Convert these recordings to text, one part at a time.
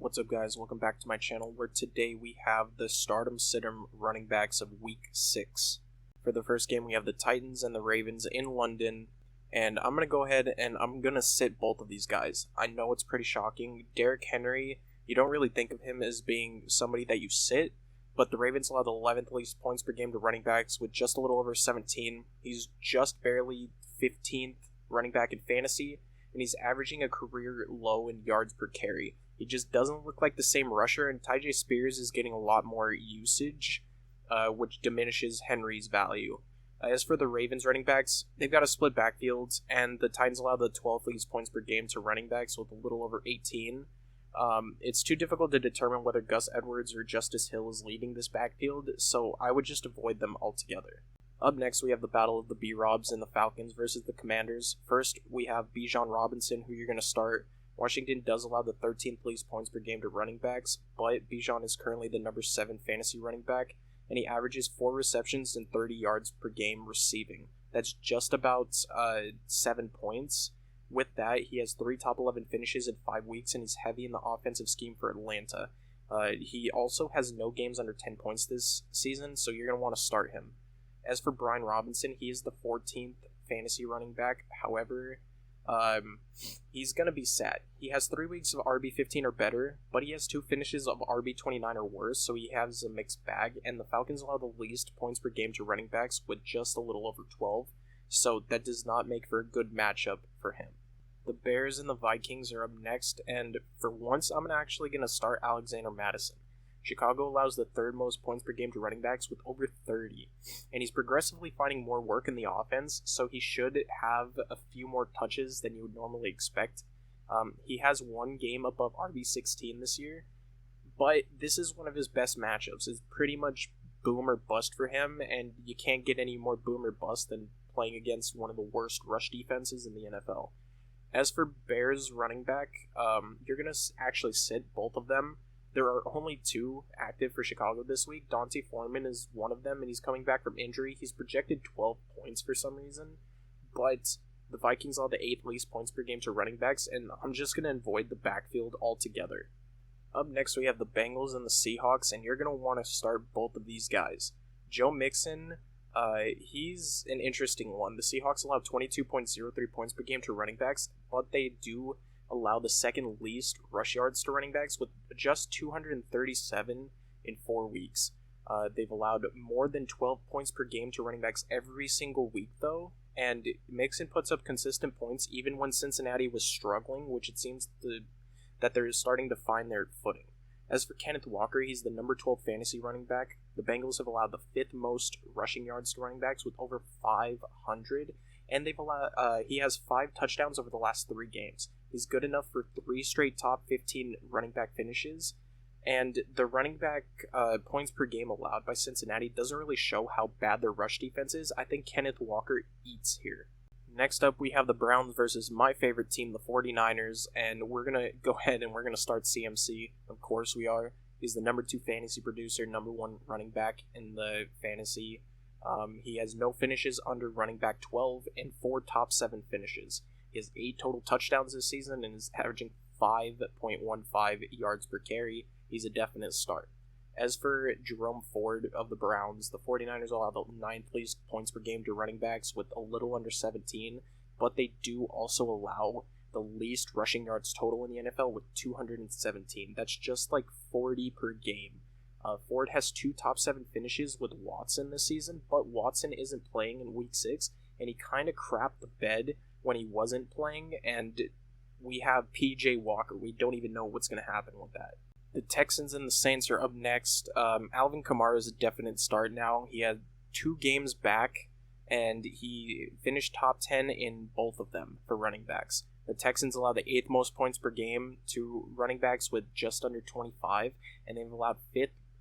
What's up, guys? Welcome back to my channel, where today we have the Stardom Situm running backs of Week 6. For the first game, we have the Titans and the Ravens in London, and I'm going to go ahead and I'm going to sit both of these guys. I know it's pretty shocking. Derrick Henry, you don't really think of him as being somebody that you sit, but the Ravens allow the 11th least points per game to running backs with just a little over 17. He's just barely 15th running back in fantasy, and he's averaging a career low in yards per carry. He just doesn't look like the same rusher, and Tyjae Spears is getting a lot more usage, which diminishes Henry's value. As for the Ravens running backs, they've got a split backfield, and the Titans allow the 12th least points per game to running backs with a little over 18. It's too difficult to determine whether Gus Edwards or Justice Hill is leading this backfield, so I would just avoid them altogether. Up next, we have the battle of the B-Robs and the Falcons versus the Commanders. First, we have Bijan Robinson, who you're going to start. Washington does allow the 13th least points per game to running backs, but Bijan is currently the number 7 fantasy running back, and he averages 4 receptions and 30 yards per game receiving. That's just about 7 points. With that, he has 3 top 11 finishes in 5 weeks, and he's heavy in the offensive scheme for Atlanta. He also has no games under 10 points this season, so you're going to want to start him. As for Brian Robinson, he is the 14th fantasy running back. However, he's going to be sad. He has 3 weeks of RB15 or better, but he has 2 finishes of RB29 or worse, so he has a mixed bag, and the Falcons allow the least points per game to running backs with just a little over 12, so that does not make for a good matchup for him. The Bears and the Vikings are up next, and for once, I'm actually going to start Alexander Mattison. Chicago allows the 3rd most points per game to running backs with over 30, and he's progressively finding more work in the offense, so he should have a few more touches than you would normally expect. He has 1 game above RB16 this year, but this is one of his best matchups. It's pretty much boom or bust for him, and you can't get any more boom or bust than playing against one of the worst rush defenses in the NFL. As for Bears running back, you're going to actually sit both of them. There are only 2 active for Chicago this week. D'Onta Foreman is one of them, and he's coming back from injury. He's projected 12 points for some reason, but the Vikings allow the 8th least points per game to running backs, and I'm just going to avoid the backfield altogether. Up next, we have the Bengals and the Seahawks, and you're going to want to start both of these guys. Joe Mixon, he's an interesting one. The Seahawks allow 22.03 points per game to running backs, but they do allow the 2nd least rush yards to running backs with just 237 in 4 weeks. They've allowed more than 12 points per game to running backs every single week, though, and Mixon puts up consistent points even when Cincinnati was struggling, which it seems that they're starting to find their footing. As for Kenneth Walker, he's the number 12 fantasy running back. The Bengals have allowed the 5th most rushing yards to running backs with over 500, and they've allowed he has 5 touchdowns over the last 3 games. He's good enough for 3 straight top 15 running back finishes, and the running back points per game allowed by Cincinnati doesn't really show how bad their rush defense is. I think Kenneth Walker eats here. Next up, we have the Browns versus my favorite team, the 49ers, and we're going to go ahead and we're going to start CMC. Of course we are. He's the number 2 fantasy producer, number 1 running back in the fantasy. He has no finishes under running back 12 and 4 top 7 finishes. He has 8 total touchdowns this season and is averaging 5.15 yards per carry. He's a definite start. As for Jerome Ford of the Browns, the 49ers allow the 9th least points per game to running backs with a little under 17, but they do also allow the least rushing yards total in the NFL with 217. That's just like 40 per game. Ford has 2 top 7 finishes with Watson this season, but Watson isn't playing in Week 6, and he kind of crapped the bed when he wasn't playing, and we have P.J. Walker. We don't even know what's going to happen with that. The Texans and the Saints are up next. Alvin Kamara is a definite start now. He had 2 games back, and he finished top 10 in both of them for running backs. The Texans allow the 8th most points per game to running backs with just under 25, and they've allowed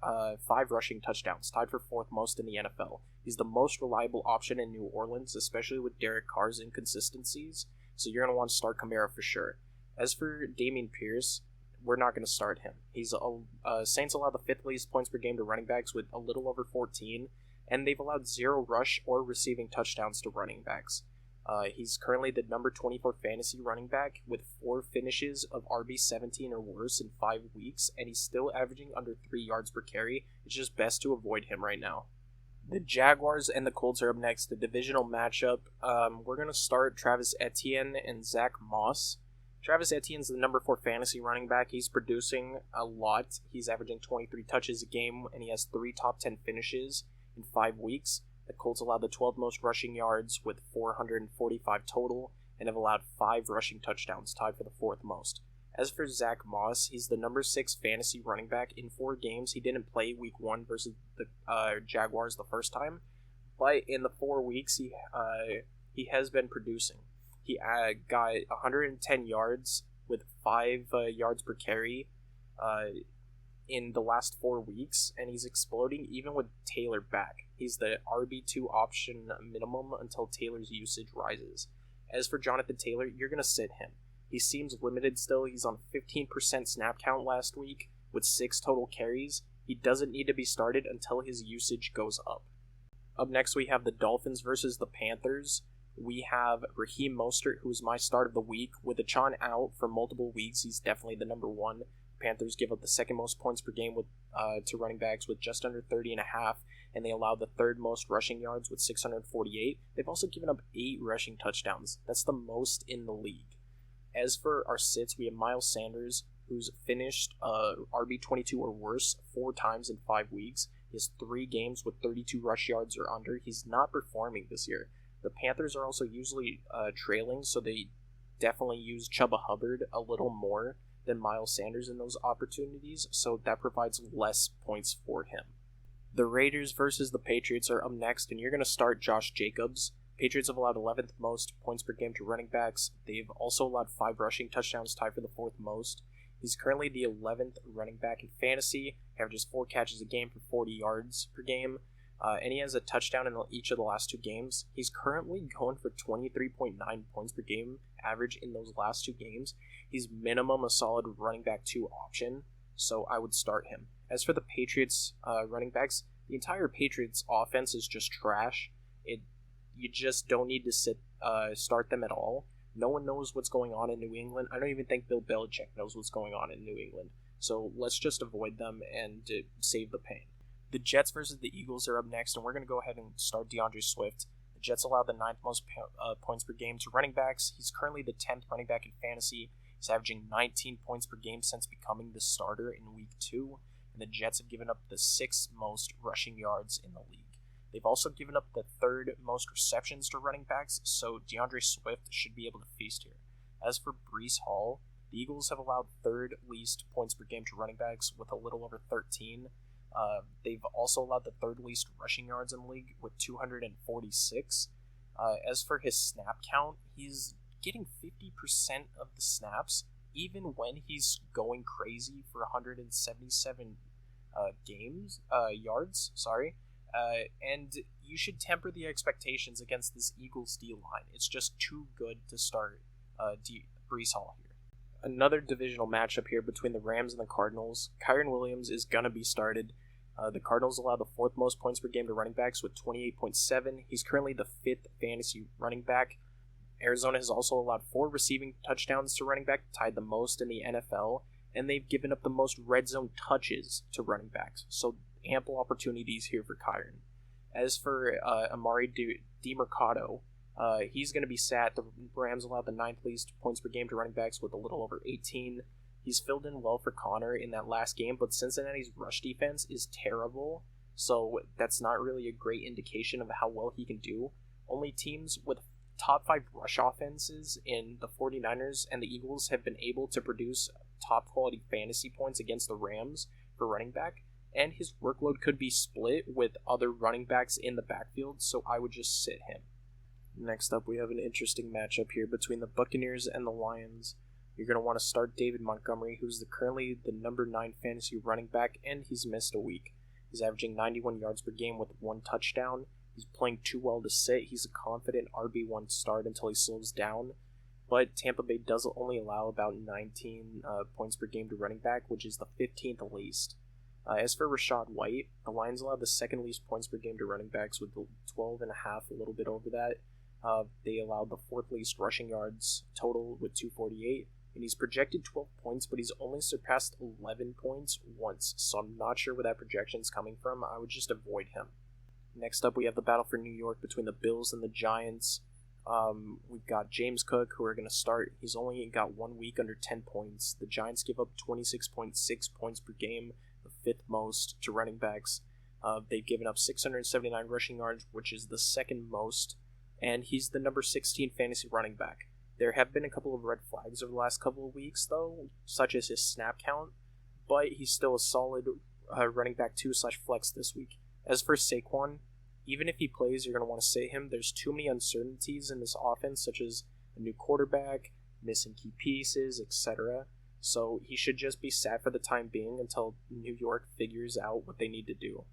5 rushing touchdowns, tied for 4th most in the NFL. He's the most reliable option in New Orleans, especially with Derek Carr's inconsistencies, so you're going to want to start Kamara for sure. As for Dameon Pierce, we're not going to start him. Saints allow the 5th least points per game to running backs with a little over 14, and they've allowed 0 rush or receiving touchdowns to running backs. He's currently the number 24 fantasy running back with 4 finishes of RB17 or worse in 5 weeks, and he's still averaging under 3 yards per carry. It's just best to avoid him right now. The Jaguars and the Colts are up next, the divisional matchup. We're going to start Travis Etienne and Zach Moss. Travis Etienne's the number 4 fantasy running back. He's producing a lot. He's averaging 23 touches a game, and he has 3 top 10 finishes in 5 weeks. The Colts allowed the 12th most rushing yards with 445 total, and have allowed 5 rushing touchdowns, tied for the 4th most. As for Zach Moss, he's the number 6 fantasy running back in 4 games. He didn't play week 1 versus the Jaguars the first time, but in the 4 weeks he has been producing. He got 110 yards with 5 yards per carry in the last 4 weeks, and he's exploding even with Taylor back. He's the RB2 option minimum until Taylor's usage rises. As for Jonathan Taylor, you're going to sit him. He seems limited still. He's on 15% snap count last week with 6 total carries. He doesn't need to be started until his usage goes up. Up next, we have the Dolphins versus the Panthers. We have Raheem Mostert, who's my start of the week. With Achane out for multiple weeks, he's definitely the number 1. Panthers give up the 2nd most points per game to running backs with just under 30.5, and they allow the 3rd most rushing yards with 648. They've also given up 8 rushing touchdowns. That's the most in the league. As for our sits, we have Miles Sanders, who's finished RB22 or worse 4 times in 5 weeks. He has 3 games with 32 rush yards or under. He's not performing this year. The Panthers are also usually trailing, so they definitely use Chuba Hubbard a little more than Miles Sanders in those opportunities, so that provides less points for him. The Raiders versus the Patriots are up next, and you're going to start Josh Jacobs. Patriots have allowed 11th most points per game to running backs. They've also allowed 5 rushing touchdowns, tied for the 4th most. He's currently the 11th running back in fantasy, averages 4 catches a game for 40 yards per game, and he has a touchdown in each of the last 2 games. He's currently going for 23.9 points per game average in those last 2 games. He's minimum a solid running back 2 option, so I would start him. As for the Patriots running backs, the entire Patriots offense is just trash. You just don't need to start them at all. No one knows what's going on in New England. I don't even think Bill Belichick knows what's going on in New England. So let's just avoid them and save the pain. The Jets versus the Eagles are up next, and we're going to go ahead and start DeAndre Swift. The Jets allow the 9th most points per game to running backs. He's currently the 10th running back in fantasy. He's averaging 19 points per game since becoming the starter in Week 2, and the Jets have given up the 6th most rushing yards in the league. They've also given up the 3rd most receptions to running backs, so DeAndre Swift should be able to feast here. As for Breece Hall, the Eagles have allowed 3rd least points per game to running backs with a little over 13. They've also allowed the 3rd least rushing yards in the league with 246. As for his snap count, he's getting 50% of the snaps, even when he's going crazy for 177 yards. And you should temper the expectations against this Eagles D line. It's just too good to start Breece Hall here. Another divisional matchup here between the Rams and the Cardinals. Kyren Williams is going to be started. The Cardinals allow the 4th most points per game to running backs with 28.7. He's currently the 5th fantasy running back. Arizona has also allowed 4 receiving touchdowns to running back, tied the most in the NFL, and they've given up the most red zone touches to running backs. So ample opportunities here for Kyren. As for Amari DiMercato, he's going to be sat. The Rams allowed the 9th least points per game to running backs with a little over 18. He's filled in well for Connor in that last game, but Cincinnati's rush defense is terrible, so that's not really a great indication of how well he can do. Only teams with top 5 rush offenses in the 49ers and the Eagles have been able to produce top quality fantasy points against the Rams for running back, and his workload could be split with other running backs in the backfield, so I would just sit him. Next up, we have an interesting matchup here between the Buccaneers and the Lions. You're going to want to start David Montgomery, who's currently the number 9 fantasy running back, and he's missed a week. He's averaging 91 yards per game with 1 touchdown. He's playing too well to sit. He's a confident RB1 start until he slows down, but Tampa Bay does only allow about 19 points per game to running back, which is the 15th least. As for Rachaad White, the Lions allow the 2nd least points per game to running backs with 12.5, a little bit over that. They allowed the fourth least rushing yards total with 248, and he's projected 12 points, but he's only surpassed 11 points once, so I'm not sure where that projection is coming from. I would just avoid him. Next up, we have the battle for New York between the Bills and the Giants. We've got James Cook, who are going to start. He's only got 1 week under 10 points. The Giants give up 26.6 points per game, the fifth most to running backs. They've given up 679 rushing yards, which is the second most, and he's the number 16 fantasy running back. There have been a couple of red flags over the last couple of weeks, though, such as his snap count, but he's still a solid running back 2/flex this week. As for Saquon, even if he plays, you're going to want to sit him. There's too many uncertainties in this offense, such as a new quarterback, missing key pieces, etc. So he should just be sat for the time being until New York figures out what they need to do.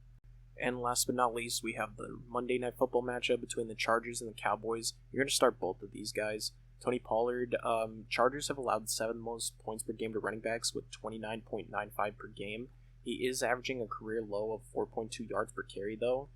And last but not least, we have the Monday Night Football matchup between the Chargers and the Cowboys. You're going to start both of these guys. Tony Pollard, Chargers have allowed 7th most points per game to running backs with 29.95 per game. He is averaging a career low of 4.2 yards per carry, though.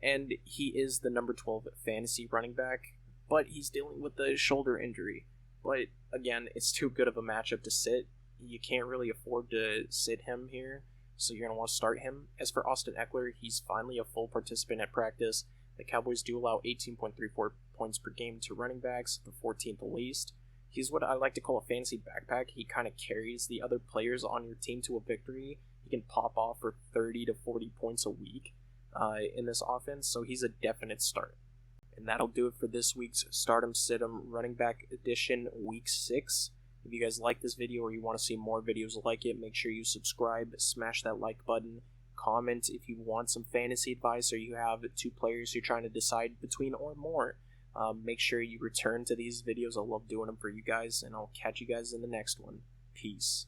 And he is the number 12 fantasy running back, but he's dealing with a shoulder injury. But again, it's too good of a matchup to sit. You can't really afford to sit him here, so you're going to want to start him. As for Austin Eckler, he's finally a full participant at practice. The Cowboys do allow 18.34 points per game to running backs, the 14th least. He's what I like to call a fantasy backpack. He kind of carries the other players on your team to a victory. He can pop off for 30 to 40 points a week in this offense, so he's a definite start. And that'll do it for this week's Stardom Situm Running Back Edition Week 6. If you guys like this video or you want to see more videos like it, make sure you subscribe, smash that like button, comment if you want some fantasy advice or you have 2 players you're trying to decide between or more. Make sure you return to these videos. I love doing them for you guys, and I'll catch you guys in the next one. Peace.